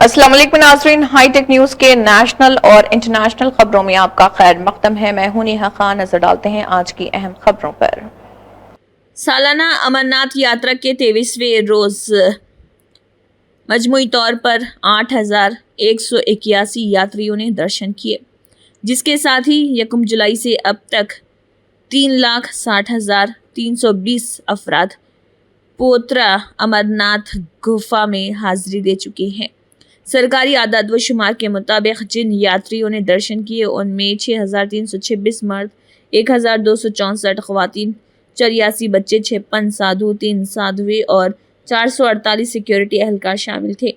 अस्सलाम वालेकुम नाज़रीन, हाईटेक न्यूज़ के नेशनल और इंटरनेशनल खबरों में आपका खैर मकदम है। मैं हूं नेहा खान। नजर डालते हैं आज की अहम खबरों पर। सालाना अमरनाथ यात्रा के 23वें रोज मजमूई तौर पर 8,181 यात्रियों ने दर्शन किए, जिसके साथ ही 1 जुलाई से अब तक 3,60,320 अफराद पोत्रा अमरनाथ गुफा में हाजिरी दे चुके हैं। सरकारी आदाद व शुमार के मुताबिक जिन यात्रियों ने दर्शन किए उनमें 6,326 मर्द, 1,264 खवातीन, 84 बच्चे, 56 साधु, 3 साध्वी और 448 सिक्योरिटी एहलकार शामिल थे।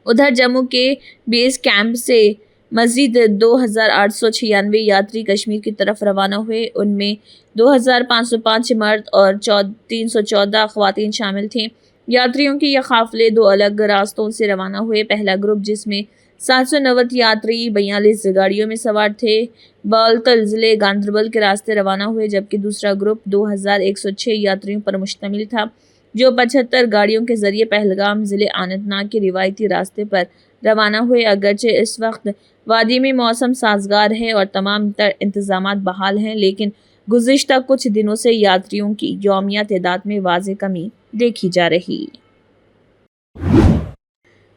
उधर जम्मू के बेस कैंप से मजीद 2,896 यात्री कश्मीर की तरफ रवाना हुए। उनमें 2,505 मर्द और 314 खवातीन शामिल थे। यात्रियों के ये काफिले 2 अलग रास्तों से रवाना हुए। पहला ग्रुप, जिसमें 790 यात्री 42 गाड़ियों में सवार थे, बालतल जिले गांदरबल के रास्ते रवाना हुए, जबकि दूसरा ग्रुप 2,106 यात्रियों पर मुश्तमिल था, जो 75 गाड़ियों के जरिए पहलगाम जिले अनंतनाग के रिवायती रास्ते पर रवाना हुए। अगरचे इस वक्त वादी में मौसम साजगार है और तमाम तर इंतजामात बहाल हैं, लेकिन गुज़िश्ता कुछ दिनों से यात्रियों की यौमिया तादाद में वाज़ेह कमी देखी जा रही।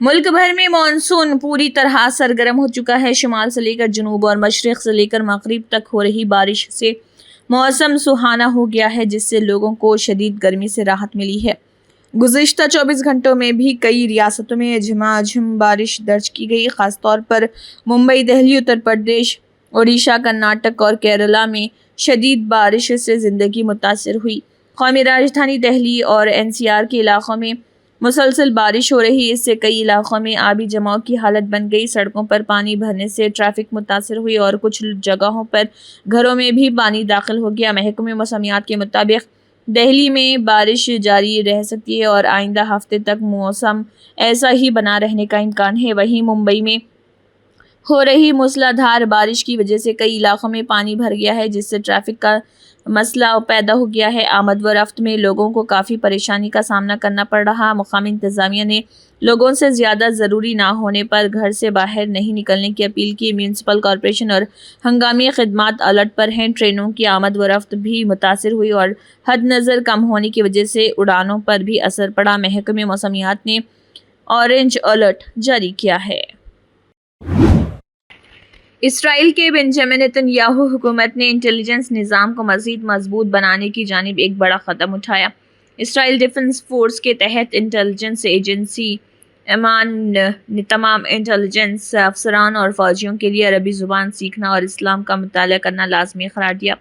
मुल्क भर में मानसून पूरी तरह सरगर्म हो चुका है। शुमाल से लेकर जनूब और मशरिक से लेकर मगरिब तक हो रही बारिश से मौसम सुहाना हो गया है, जिससे लोगों को शदीद गर्मी से राहत मिली है। गुज़िश्ता 24 घंटों में भी कई रियासतों में झमाझम बारिश दर्ज की गई। खासतौर पर मुंबई, दिल्ली, उत्तर प्रदेश, ओडिशा, कर्नाटक और केरला में शदीद बारिश से ज़िंदगी मुतासर हुई। कौमी राजधानी दिल्ली और एनसीआर के इलाकों में मुसलसल बारिश हो रही, इससे कई इलाकों में आबी जमाव की हालत बन गई। सड़कों पर पानी भरने से ट्रैफिक मुतासर हुई और कुछ जगहों पर घरों में भी पानी दाखिल हो गया। महकमे मौसमियात के मुताबिक दिल्ली में बारिश जारी रह सकती है और आइंदा हफ्ते तक मौसम ऐसा ही बना रहने का इम्कान है। वहीं मुंबई में हो रही मूसलाधार बारिश की वजह से कई इलाकों में पानी भर गया है, जिससे ट्रैफिक का मसला पैदा हो गया है। आमद व रफ्त में लोगों को काफ़ी परेशानी का सामना करना पड़ रहा। मुकामी इंतज़ामिया ने लोगों से ज़्यादा ज़रूरी ना होने पर घर से बाहर नहीं निकलने की अपील की। म्यूनसिपल कॉरपोरेशन और हंगामी खिदमात अलर्ट पर हैं। ट्रेनों की आमद व रफ्त भी मुतासर हुई और हद नज़र कम होने की वजह से उड़ानों पर भी असर पड़ा। महकमे मौसमियात ने ऑरेंज अलर्ट जारी किया है। इसराइल के बेंजामिन नेतन्याहू हुकूमत ने इंटेलिजेंस निज़ाम को मज़ीद मजबूत बनाने की जानिब एक बड़ा कदम उठाया। इसराइल डिफेंस फोर्स के तहत इंटेलिजेंस एजेंसी एमान ने तमाम इंटेलिजेंस अफसरान और फौजियों के लिए अरबी ज़ुबान सीखना और इस्लाम का मुताला करना लाजमी करार दिया।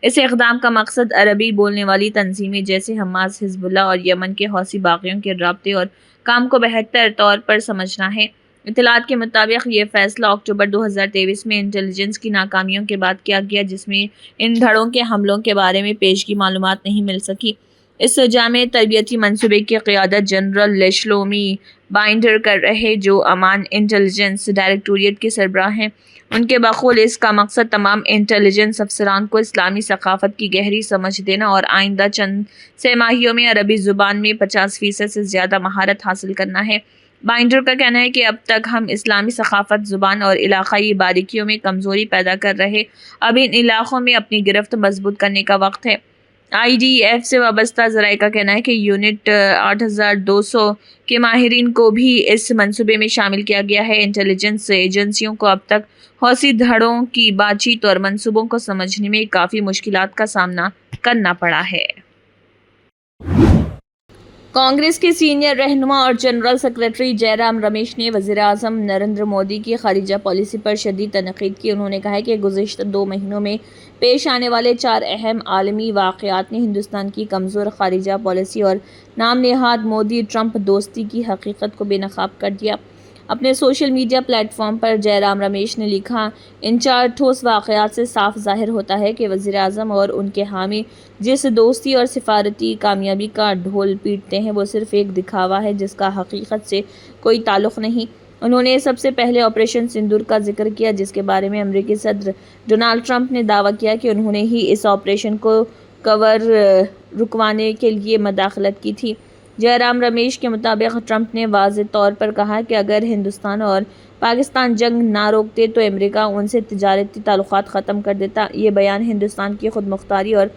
इस इक़दाम का मकसद अरबी बोलने वाली तंजीमें जैसे हमास, हिजबुल्लाह और यमन के हौसी बागियों के राब्ते और काम को बेहतर तौर पर समझना है। इत्तलात के मुताबिक ये फैसला अक्टूबर 2023 में इंटेलिजेंस की नाकामियों के बाद किया गया, जिसमें इन धड़ों के हमलों के बारे में पेशगी मालूमात नहीं मिल सकी। इस जामे तरबियती मनसूबे की क़ियादत जनरल लेशलोमी बाइंडर कर रहे, जो अमान इंटेलिजेंस डायरेक्टोरेट के सरबराह हैं। उनके बक़ौल इसका मकसद तमाम इंटेलिजेंस अफसरान को इस्लामी सकाफ़त की गहरी समझ देना और आइंदा चंद सहमाहियों में अरबी ज़ुबान में 50% से ज़्यादा महारत हासिल करना है। बाइंडर का कहना है कि अब तक हम इस्लामी सकाफ़त, ज़ुबान और इलाक़ाई बारीकियों में कमज़ोरी पैदा कर रहे। अब इन इलाक़ों में अपनी गिरफ्त मजबूत करने का वक्त है। IDF से वाबस्ता ज़राए का कहना है कि यूनिट 8,200 के माहिरीन को भी इस मंसूबे में शामिल किया गया है। इंटेलिजेंस एजेंसियों को अब तक हौसी धड़ों की बातचीत और मंसूबों को समझने में काफ़ी मुश्किलात का सामना करना पड़ा है। कांग्रेस के सीनियर रहनुमा और जनरल सेक्रेटरी जयराम रमेश ने वज़ीर-ए-आज़म नरेंद्र मोदी की खारिजा पॉलिसी पर शदीद तनक़ीद की। उन्होंने कहा है कि गुज़िश्ता 2 महीनों में पेश आने वाले 4 अहम आलमी वाक़यात ने हिंदुस्तान की कमज़ोर खारिजा पॉलिसी और नाम नेहाद मोदी ट्रंप दोस्ती की हकीकत को बेनकाब कर दिया। अपने सोशल मीडिया प्लेटफॉर्म पर जयराम रमेश ने लिखा, इन 4 ठोस वाक़यात से साफ ज़ाहिर होता है कि वज़ीर-ए-आज़म और उनके हामी जिस दोस्ती और सिफारती कामयाबी का ढोल पीटते हैं, वो सिर्फ़ एक दिखावा है जिसका हकीकत से कोई ताल्लुक़ नहीं। उन्होंने सबसे पहले ऑपरेशन सिंदूर का जिक्र किया, जिसके बारे में अमेरिकी सदर डोनाल्ड ट्रंप ने दावा किया कि उन्होंने ही इस ऑपरेशन को कवर रुकवाने के लिए मदाखलत की थी। जयराम रमेश के मुताबिक ट्रंप ने वाज़ेह तौर पर कहा कि अगर हिंदुस्तान और पाकिस्तान जंग ना रोकते तो अमेरिका उनसे तिजारती ताल्लुकात ख़त्म कर देता। ये बयान हिंदुस्तान की खुद मुख्तारी और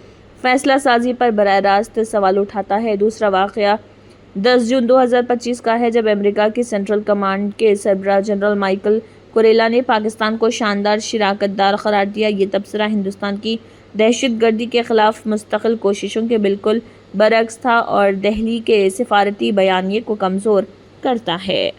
फैसला साजी पर बराह रास्त सवाल उठाता है। दूसरा वाक़या 10 जून 2025 का है, जब अमेरिका की सेंट्रल कमांड के सरबराह जनरल माइकल कुरेला ने पाकिस्तान को शानदार शिराकतदार करार दिया। ये तबसरा हिंदुस्तान की दहशतगर्दी के खिलाफ मुस्तकिल कोशिशों के बिल्कुल बरअक्स था और दिल्ली के सिफारती बयानिए को कमज़ोर करता है।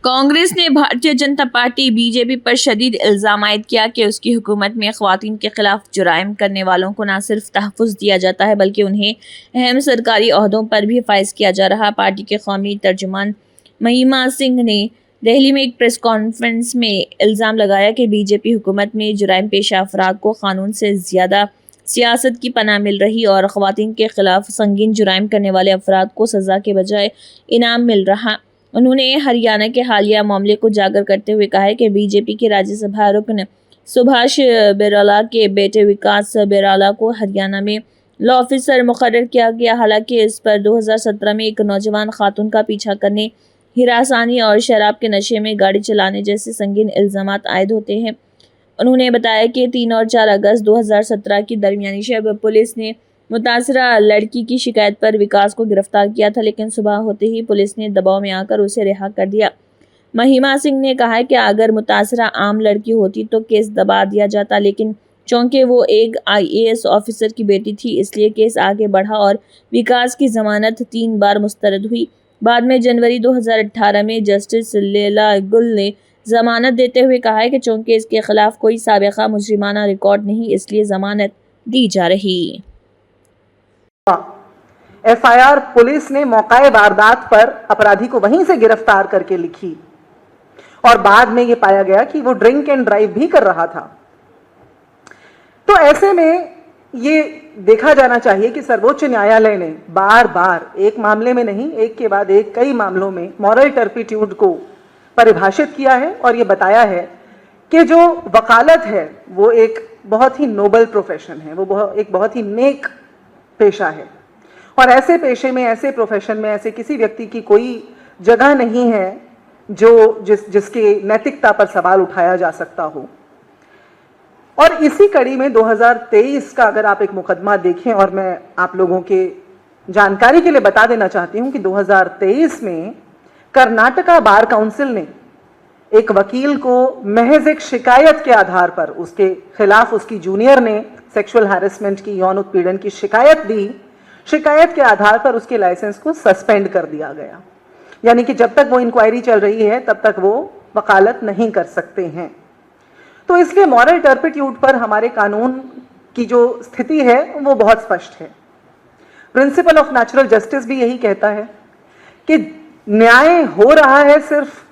कांग्रेस ने भारतीय जनता पार्टी बीजेपी पर शदीद इल्ज़ाम आयद किया कि उसकी हुकूमत में ख़वातीन के खिलाफ जुराइम करने वालों को न सिर्फ तहफ़्फ़ुज़ दिया जाता है बल्कि उन्हें अहम सरकारी ओहदों पर भी फाइज किया जा रहा। पार्टी के कौमी तर्जुमान महिमा सिंह ने दिल्ली में एक प्रेस कॉन्फ्रेंस में इल्ज़ाम लगाया कि बीजेपी हुकूमत में जुराइम पेशा अफराद को कानून से ज़्यादा सियासत की पनाह मिल रही और ख़वातीन के खिलाफ संगीन जुराइम करने वाले अफराद को सज़ा के बजाय इनाम मिल रहा। उन्होंने हरियाणा के हालिया मामले को उजागर करते हुए कहा है कि बीजेपी के राज्यसभा रुकन सुभाष बराला के बेटे विकास बराला को हरियाणा में लॉ ऑफिसर मुकर्रर किया गया। हालांकि इस पर 2017 में एक नौजवान खातून का पीछा करने, हिरासानी और शराब के नशे में गाड़ी चलाने जैसे संगीन इल्ज़ामात आयद होते हैं। उन्होंने बताया कि 3 और 4 अगस्त 2017 की दरमियानी शब पुलिस ने मुतासरा लड़की की शिकायत पर विकास को गिरफ्तार किया था, लेकिन सुबह होते ही पुलिस ने दबाव में आकर उसे रिहा कर दिया। महिमा सिंह ने कहा कि अगर मुतासरा आम लड़की होती तो केस दबा दिया जाता, लेकिन चूंकि वो एक IAS ऑफिसर की बेटी थी इसलिए केस आगे बढ़ा और विकास की जमानत 3 बार मुस्तरद हुई। बाद में जनवरी 2018 में जस्टिस लैला गुल ने जमानत देते हुए कहा है कि चूंकि इसके खिलाफ कोई साबिका मुजरिमाना रिकॉर्ड नहीं इसलिए जमानत दी जा रही। FIR पुलिस ने मौकाए वारदात पर अपराधी को वहीं से गिरफ्तार करके लिखी और बाद में यह पाया गया कि वो ड्रिंक एंड ड्राइव भी कर रहा था। तो ऐसे में ये देखा जाना चाहिए कि सर्वोच्च न्यायालय ने बार बार एक मामले में नहीं, एक के बाद एक कई मामलों में मॉरल टर्पिट्यूड को परिभाषित किया है और ये बताया है कि जो वकालत है वो एक बहुत ही नोबल प्रोफेशन है, वो एक बहुत ही नेक पेशा है और ऐसे पेशे में, ऐसे प्रोफेशन में ऐसे किसी व्यक्ति की कोई जगह नहीं है जिसके नैतिकता पर सवाल उठाया जा सकता हो। और इसी कड़ी में 2023 का अगर आप एक मुकदमा देखें, और मैं आप लोगों के जानकारी के लिए बता देना चाहती हूं कि 2023 में कर्नाटका बार काउंसिल ने एक वकील को महज एक शिकायत के आधार पर उसके खिलाफ उसकी जूनियर ने सेक्सुअल हैरेसमेंट की, यौन उत्पीड़न की शिकायत दी। शिकायत के आधार पर उसके लाइसेंस को सस्पेंड कर दिया गया, यानी कि जब तक वो इंक्वायरी चल रही है तब तक वो वकालत नहीं कर सकते हैं। तो इसलिए मॉरल टर्पिट्यूड पर हमारे कानून की जो स्थिति है वो बहुत स्पष्ट है। प्रिंसिपल ऑफ नेचुरल जस्टिस भी यही कहता है कि न्याय हो रहा है, सिर्फ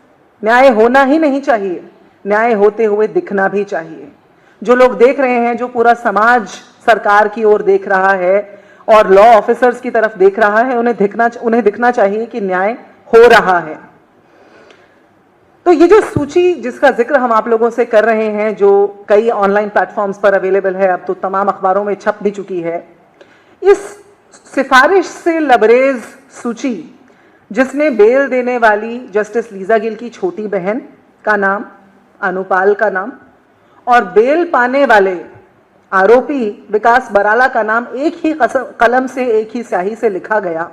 न्याय होना ही नहीं चाहिए, न्याय होते हुए दिखना भी चाहिए। जो लोग देख रहे हैं, जो पूरा समाज सरकार की ओर देख रहा है और लॉ ऑफिसर्स की तरफ देख रहा है, उन्हें दिखना चाहिए कि न्याय हो रहा है। तो ये जो सूची जिसका जिक्र हम आप लोगों से कर रहे हैं, जो कई ऑनलाइन प्लेटफॉर्म्स पर अवेलेबल है, अब तो तमाम अखबारों में छप भी चुकी है, इस सिफारिश से लबरेज सूची जिसमें बेल देने वाली जस्टिस लीजा गिल की छोटी बहन का नाम, अनुपाल का नाम, और बेल पाने वाले आरोपी विकास बराला का नाम एक ही कलम से, एक ही स्याही से लिखा गया,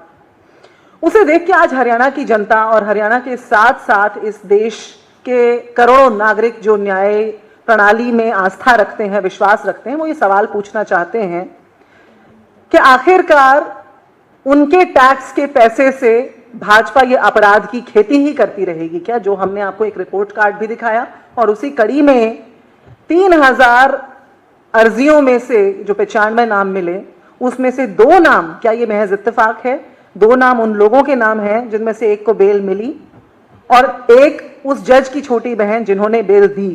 उसे देख के आज हरियाणा की जनता और हरियाणा के साथ साथ इस देश के करोड़ों नागरिक जो न्याय प्रणाली में आस्था रखते हैं, विश्वास रखते हैं, वो ये सवाल पूछना चाहते हैं कि आखिरकार उनके टैक्स के पैसे से भाजपा ये अपराध की खेती ही करती रहेगी क्या? जो हमने आपको एक रिपोर्ट कार्ड भी दिखाया और उसी कड़ी में 3000 अर्जियों में से जो 95 नाम मिले, उसमें से 2 नाम, क्या ये महज इत्तेफाक है? 2 नाम उन लोगों के नाम हैं जिनमें से एक को बेल मिली और एक उस जज की छोटी बहन जिन्होंने बेल दी।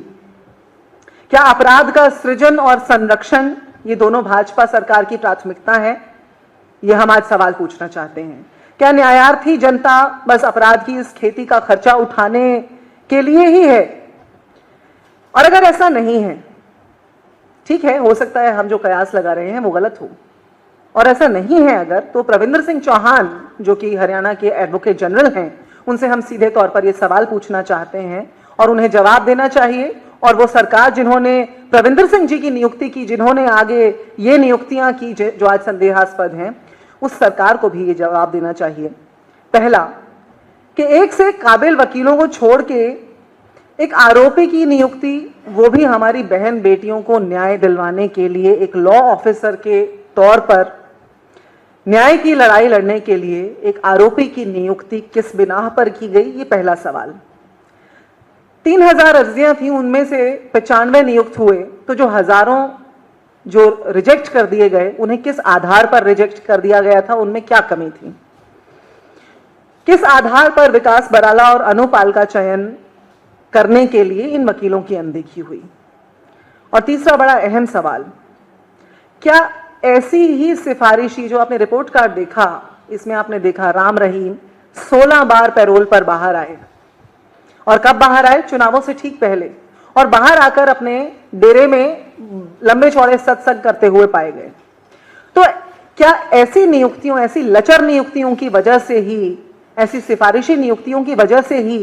क्या अपराध का सृजन और संरक्षण ये दोनों भाजपा सरकार की प्राथमिकता है? ये हम आज सवाल पूछना चाहते हैं। क्या न्यायार्थी जनता बस अपराध की इस खेती का खर्चा उठाने के लिए ही है? और अगर ऐसा नहीं है, ठीक है, हो सकता है हम जो कयास लगा रहे हैं वो गलत हो, और ऐसा नहीं है अगर, तो प्रविंदर सिंह चौहान जो कि हरियाणा के एडवोकेट जनरल हैं, उनसे हम सीधे तौर पर ये सवाल पूछना चाहते हैं और उन्हें जवाब देना चाहिए। और वो सरकार जिन्होंने प्रविंदर सिंह जी की नियुक्ति की, जिन्होंने आगे ये नियुक्तियां की जो आज संदेहास्पद हैं, उस सरकार को भी ये जवाब देना चाहिए। पहला, कि एक से काबिल वकीलों को छोड़ के एक आरोपी की नियुक्ति, वो भी हमारी बहन बेटियों को न्याय दिलवाने के लिए, एक लॉ ऑफिसर के तौर पर न्याय की लड़ाई लड़ने के लिए एक आरोपी की नियुक्ति किस बिनाह पर की गई, ये पहला सवाल। 3000 अर्जियां थी, उनमें से 95 नियुक्त हुए, तो जो हजारों जो रिजेक्ट कर दिए गए, उन्हें किस आधार पर रिजेक्ट कर दिया गया था, उनमें क्या कमी थी? किस आधार पर विकास बराला और अनुपाल का चयन करने के लिए इन वकीलों की अनदेखी हुई? और तीसरा बड़ा अहम सवाल, क्या ऐसी ही सिफारिशी, जो आपने रिपोर्ट कार्ड देखा, इसमें आपने देखा राम रहीम 16 बार पैरोल पर बाहर आए, और कब बाहर आए? चुनावों से ठीक पहले, और बाहर आकर अपने डेरे में लंबे चौड़े सत्संग करते हुए पाए गए। तो क्या ऐसी नियुक्तियों, ऐसी लचर नियुक्तियों की वजह से ही, ऐसी सिफारिशी नियुक्तियों की वजह से ही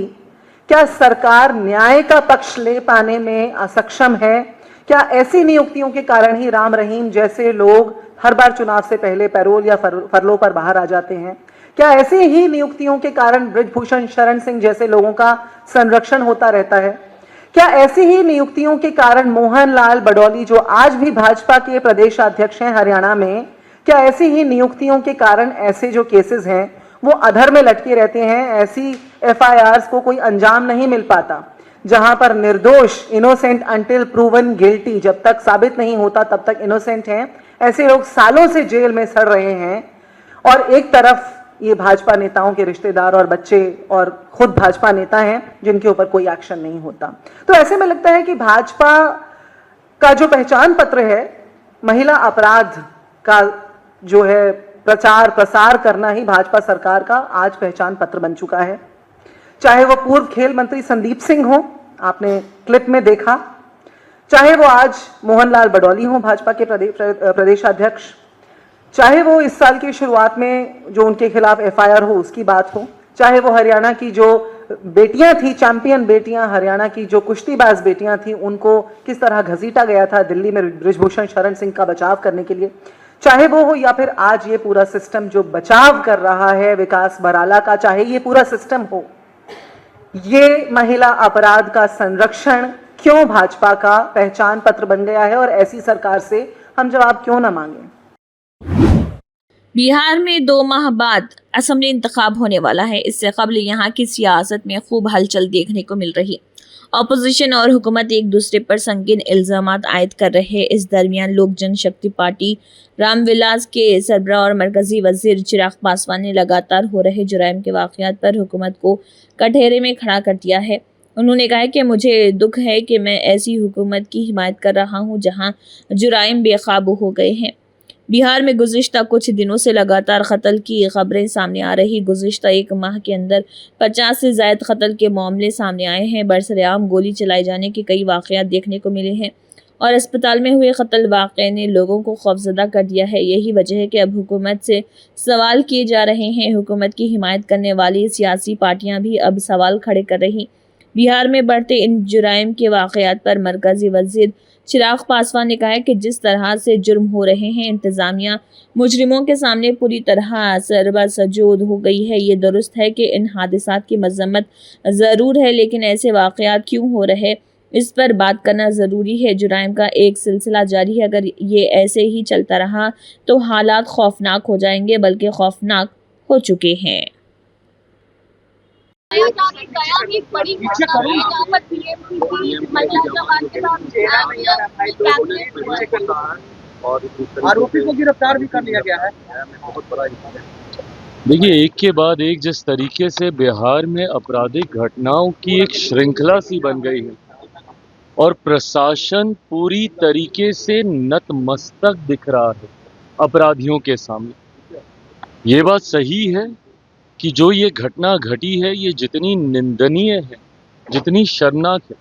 क्या सरकार न्याय का पक्ष ले पाने में असक्षम है? क्या ऐसी नियुक्तियों के कारण ही राम रहीम जैसे लोग हर बार चुनाव से पहले पैरोल या फरलो पर बाहर आ जाते हैं? क्या ऐसी ही नियुक्तियों के कारण बृजभूषण शरण सिंह जैसे लोगों का संरक्षण होता रहता है? क्या ऐसी ही नियुक्तियों के कारण मोहन लाल बडौली, जो आज भी भाजपा के प्रदेशाध्यक्ष हैं हरियाणा में, क्या ऐसी ही नियुक्तियों के कारण ऐसे जो केसेस हैं वो अधर में लटके रहते हैं? ऐसी FIRs को कोई अंजाम नहीं मिल पाता, जहां पर निर्दोष, इनोसेंट अंटिल प्रूवन गिल्टी, जब तक साबित नहीं होता तब तक इनोसेंट हैं, ऐसे लोग सालों से जेल में सड़ रहे हैं। और एक तरफ ये भाजपा नेताओं के रिश्तेदार और बच्चे और खुद भाजपा नेता हैं जिनके ऊपर कोई एक्शन नहीं होता। तो ऐसे में लगता है कि भाजपा का जो पहचान पत्र है, महिला अपराध का जो है प्रचार प्रसार करना ही भाजपा सरकार का आज पहचान पत्र बन चुका है। चाहे वो पूर्व खेल मंत्री संदीप सिंह हो, आपने क्लिप में देखा, चाहे वो आज मोहन लाल बडौली हो, भाजपा के प्रदेशाध्यक्ष, चाहे वो इस साल की शुरुआत में जो उनके खिलाफ FIR हो उसकी बात हो, चाहे वो हरियाणा की जो बेटियां थी, चैंपियन बेटियां, हरियाणा की जो कुश्तीबाज बेटियां थी, उनको किस तरह घसीटा गया था दिल्ली में बृजभूषण शरण सिंह का बचाव करने के लिए, चाहे वो हो, या फिर आज ये पूरा सिस्टम जो बचाव कर रहा है विकास बराला का, चाहे ये पूरा सिस्टम हो, ये महिला अपराध का संरक्षण क्यों भाजपा का पहचान पत्र बन गया है? और ऐसी सरकार से हम जवाब क्यों ना मांगे? बिहार में 2 माह बाद असेंबली इंतखाब होने वाला है। इससे कबल यहाँ की सियासत में खूब हलचल देखने को मिल रही। अपोजिशन और हुकूमत एक दूसरे पर संगीन इल्जामात आयद कर रहे। इस दरमियान लोक जनशक्ति पार्टी रामविलास के सरबराह और मरकजी वजीर चिराग पासवान ने लगातार हो रहे जुराइम के वाक़यात पर हुकूमत को कटघरे में खड़ा कर दिया है। उन्होंने कहा कि मुझे दुख है कि मैं ऐसी हुकूमत की हिमायत कर रहा हूं जहां जुराइम बेकाबू हो गए हैं। बिहार में गुज़िश्ता कुछ दिनों से लगातार कत्ल की खबरें सामने आ रही। गुज़िश्ता 1 माह के अंदर 50 से ज़ायद कत्ल के मामले सामने आए हैं। बरसरेआम गोली चलाए जाने के कई वाक़यात देखने को मिले हैं और अस्पताल में हुए कत्ल वाक़े ने लोगों को खौफज़दा कर दिया है। यही वजह है कि अब हुकूमत से सवाल किए जा रहे हैं। हुकूमत की हिमायत करने वाली सियासी पार्टियाँ भी अब सवाल खड़े कर रही। बिहार में बढ़ते इन जुराइम के वाक़यात पर मरकज़ी वज़ीर चिराग पासवान ने कहा है कि जिस तरह से जुर्म हो रहे हैं, इंतज़ामिया मुजरिमों के सामने पूरी तरह सरबसजोद हो गई है। ये दुरुस्त है कि इन हादिसात की मज़म्मत ज़रूर है, लेकिन ऐसे वाक़यात क्यों हो रहे, इस पर बात करना ज़रूरी है। जुराइम का एक सिलसिला जारी है। अगर ये ऐसे ही चलता रहा तो हालात खौफनाक हो जाएंगे, बल्कि खौफनाक हो चुके हैं। आरोपी को गिरफ्तार भी कर लिया गया है। देखिए, एक के बाद एक जिस तरीके से बिहार में आपराधिक घटनाओं की एक श्रृंखला सी बन गई है और प्रशासन पूरी तरीके से नतमस्तक दिख रहा है अपराधियों के सामने। ये बात सही है कि जो ये घटना घटी है, ये जितनी निंदनीय है, जितनी शर्मनाक है,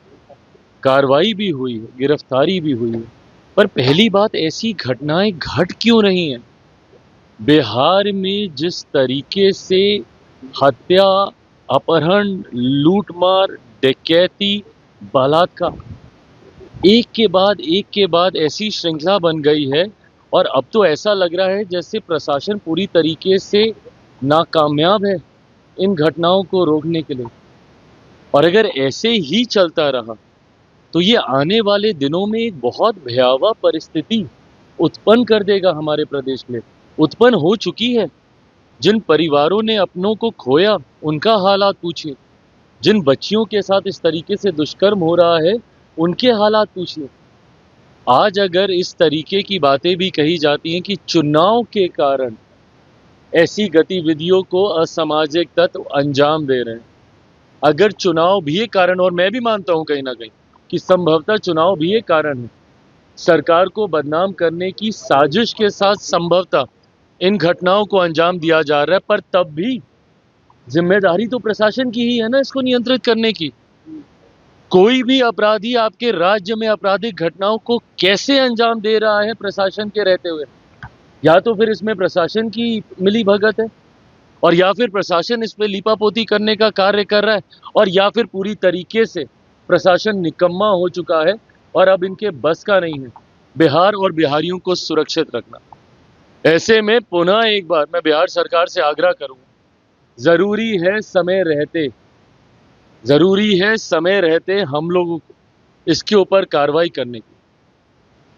कार्रवाई भी हुई है, गिरफ्तारी भी हुई है, पर पहली बात, ऐसी घटनाएं घट क्यों रही हैं? बिहार में जिस तरीके से हत्या, अपहरण, लूटमार, डकैती, बलात्कार एक के बाद ऐसी श्रृंखला बन गई है और अब तो ऐसा लग रहा है जैसे प्रशासन पूरी तरीके से नाकामयाब है इन घटनाओं को रोकने के लिए। और अगर ऐसे ही चलता रहा तो ये आने वाले दिनों में एक बहुत भयावह परिस्थिति उत्पन्न कर देगा हमारे प्रदेश में। उत्पन्न हो चुकी है। जिन परिवारों ने अपनों को खोया उनका हालात पूछिए, जिन बच्चियों के साथ इस तरीके से दुष्कर्म हो रहा है उनके हालात पूछिए। आज अगर इस तरीके की बातें भी कही जाती हैं कि चुनाव के कारण ऐसी गतिविधियों को असामाजिक तत्व अंजाम दे रहे हैं, अगर चुनाव भी एक कारण, और मैं भी मानता हूं कहीं ना कहीं कि संभवतः चुनाव भी एक कारण है, सरकार को बदनाम करने की साजिश के साथ संभवतः इन घटनाओं को अंजाम दिया जा रहा है, पर तब भी जिम्मेदारी तो प्रशासन की ही है ना इसको नियंत्रित करने की। कोई भी अपराधी आपके राज्य में आपराधिक घटनाओं को कैसे अंजाम दे रहा है प्रशासन के रहते हुए, या तो फिर इसमें प्रशासन की मिली भगत है और या फिर प्रशासन इस पे लीपापोती करने का कार्य कर रहा है, और या फिर पूरी तरीके से प्रशासन निकम्मा हो चुका है और अब इनके बस का नहीं है बिहार और बिहारियों को सुरक्षित रखना। ऐसे में पुनः एक बार मैं बिहार सरकार से आग्रह करूंगा, जरूरी है समय रहते हम लोगों को इसके ऊपर कार्रवाई करने की।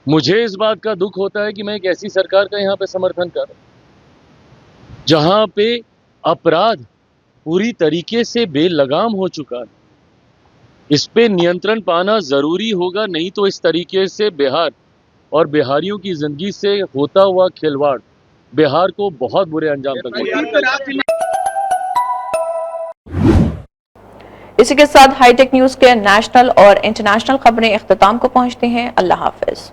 मुझे इस बात का दुख होता है कि मैं एक ऐसी सरकार का यहाँ पे समर्थन कर रहा हूं जहां पे अपराध पूरी तरीके से बेलगाम हो चुका है। इस पे नियंत्रण पाना जरूरी होगा, नहीं तो इस तरीके से बिहार और बिहारियों की जिंदगी से होता हुआ खिलवाड़ बिहार को बहुत बुरे अंजाम तक पहुंचाएगा। इसी के साथ हाईटेक न्यूज के नेशनल और इंटरनेशनल खबरें इख्तिताम को पहुंचते हैं। अल्लाह हाफिज।